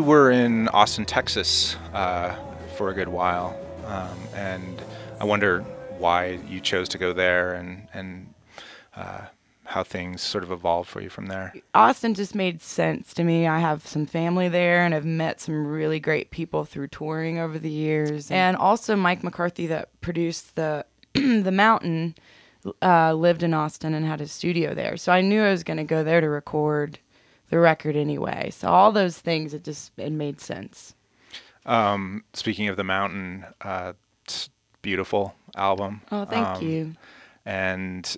were in Austin, Texas for a good while, and I wonder why you chose to go there and how things sort of evolved for you from there. Austin just made sense to me. I have some family there, and I've met some really great people through touring over the years. And also Mike McCarthy, that produced the The Mountain, lived in Austin and had a studio there. So I knew I was going to go there to record the record anyway. So all those things, it made sense. Speaking of The Mountain, it's a beautiful album. Oh, thank you. And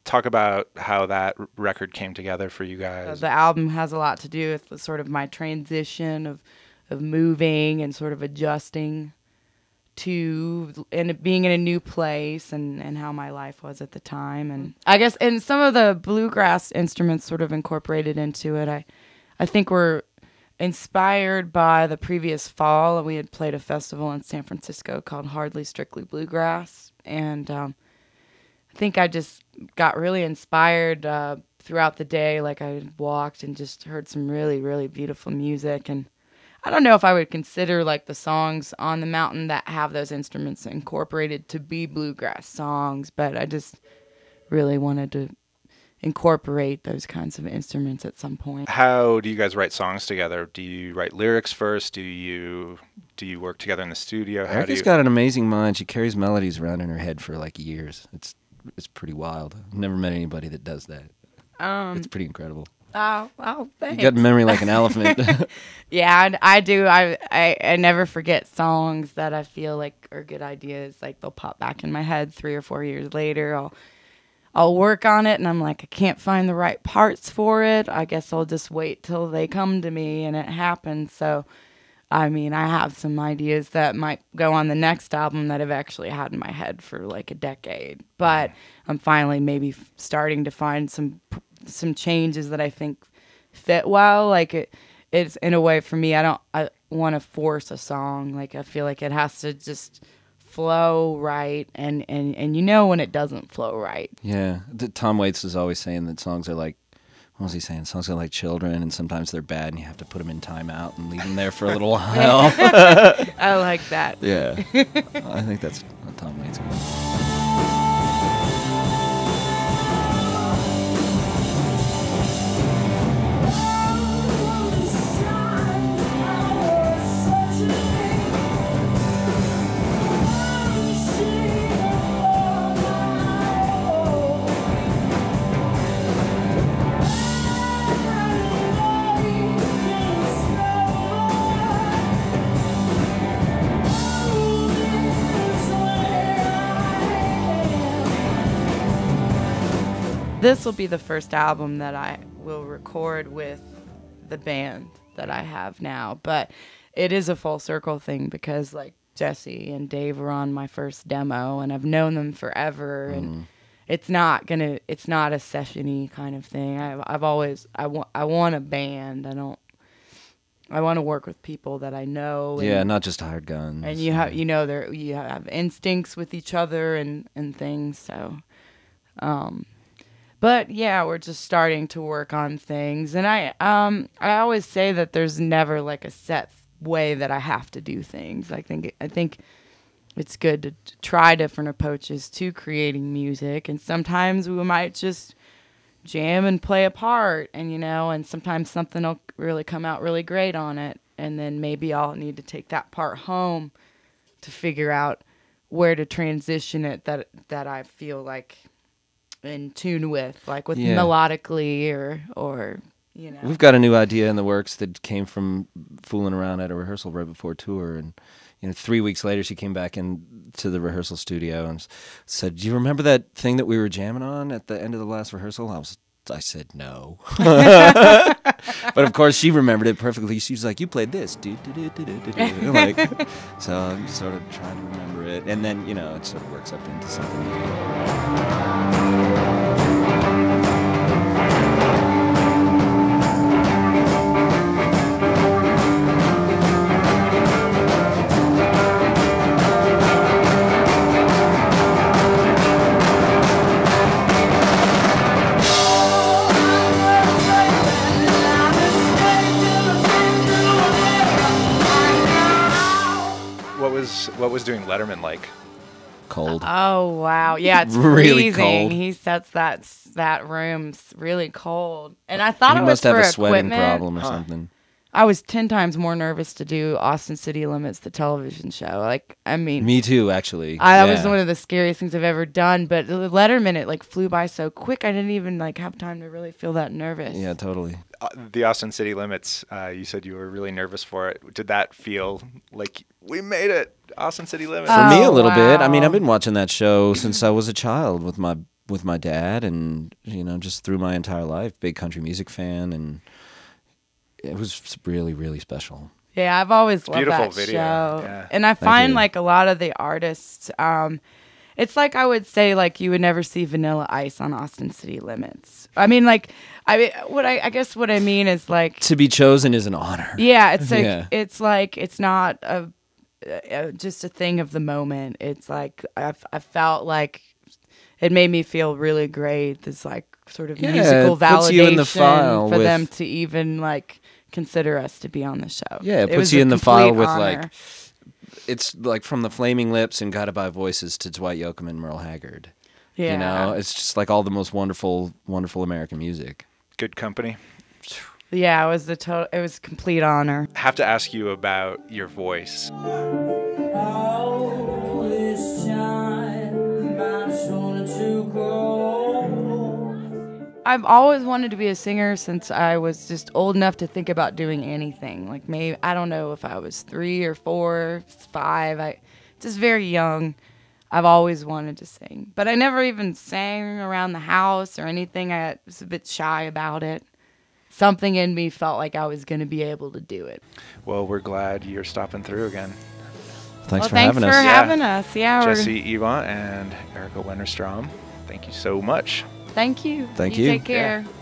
talk about how that record came together for you guys. The album has a lot to do with the sort of my transition of moving and sort of adjusting to and being in a new place and how my life was at the time. And I guess and some of the bluegrass instruments sort of incorporated into it. I think were inspired by the previous fall. We had played a festival in San Francisco called Hardly Strictly Bluegrass, and I think I just got really inspired throughout the day. Like I walked and just heard some really, really beautiful music. And I don't know if I would consider like the songs on The Mountain that have those instruments incorporated to be bluegrass songs, but I just really wanted to incorporate those kinds of instruments at some point. How do you guys write songs together? Do you write lyrics first? Do you work together in the studio? Erica's got an amazing mind. She carries melodies around in her head for like years. It's pretty wild. I've never met anybody that does that. It's pretty incredible. Oh, thanks. You got memory like an elephant. Yeah, I do. I never forget songs that I feel like are good ideas. Like they'll pop back in my head 3 or 4 years later. I'll work on it, and I'm like, I can't find the right parts for it. I guess I'll just wait till they come to me, and it happens. So, I mean, I have some ideas that might go on the next album that I've actually had in my head for like a decade. But I'm finally maybe starting to find some changes that I think fit well. Like it's in a way for me, I want to force a song. Like I feel like it has to just flow right, and you know when it doesn't flow right. Yeah, Tom Waits is always saying that songs are like, what was he saying? Songs are like children, and sometimes they're bad, and you have to put them in timeout and leave them there for a little while. I like that. Yeah, I think that's what Tom Waits goes. This will be the first album that I will record with the band that I have now, but it is a full circle thing because like Jesse and Dave were on my first demo, and I've known them forever, and it's not a session-y kind of thing. I want a band. I want to work with people that I know. Yeah, not just hired guns. And you have instincts with each other and things. So, but yeah, we're just starting to work on things. And I always say that there's never like a set way that I have to do things. I think it's good to try different approaches to creating music, and sometimes we might just jam and play a part, and sometimes something will really come out really great on it, and then maybe I'll need to take that part home to figure out where to transition it that I feel like in tune with, like with melodically or We've got a new idea in the works that came from fooling around at a rehearsal right before tour, and 3 weeks later she came back into the rehearsal studio and said, "Do you remember that thing that we were jamming on at the end of the last rehearsal?" I said no. But of course she remembered it perfectly. She was like, "You played this." Like, so I'm sort of trying to remember it, and then it sort of works up into something. what was doing Letterman like? Cold. Oh wow, yeah, it's Really freezing. cold. He sets that room really cold, and I thought He it was must have for a sweating equipment. problem or something. I was 10 times more nervous to do Austin City Limits, the television show. Like, I mean, Me too, actually. that Yeah. was one of the scariest things I've ever done. But the Letterman, it like flew by so quick. I didn't even like have time to really feel that nervous. Yeah, totally. The Austin City Limits, you said you were really nervous for it. Did that feel like we made it, Austin City Limits? For me, a Oh, little bit. I mean, wow. I've been watching that show since I was a child with my dad, and just through my entire life. Big country music fan, and it was really, really special. Yeah, I've always loved beautiful that video. show. Yeah. And I Thank find you. like a lot of the artists, it's like I would say like you would never see Vanilla Ice on Austin City Limits. I mean, like, I guess what I mean is like, To be chosen is an honor. yeah, it's like Yeah. it's not just a thing of the moment. It's like I felt like it made me feel really great. This like sort of Yeah, musical it puts you in the validation file for with- them to even like consider us to be on the show. Yeah, it puts was you a in the file complete with honor. like, it's like from the Flaming Lips and Gotta Buy Voices to Dwight Yoakam and Merle Haggard. Yeah. You know, it's just like all the most wonderful, wonderful American music. Good company. Yeah, it was it was a complete honor. I have to ask you about your voice. I've always wanted to be a singer since I was just old enough to think about doing anything. Like maybe, I don't know if I was 3 or 4, 5. Just very young. I've always wanted to sing, but I never even sang around the house or anything. I was a bit shy about it. Something in me felt like I was going to be able to do it. Well, we're glad you're stopping through again. Thanks for thanks having for us. having us. Yeah, Jesse Eva and Erica Wennerstrom, thank you so much. thank you. Thank You you. take care. Yeah.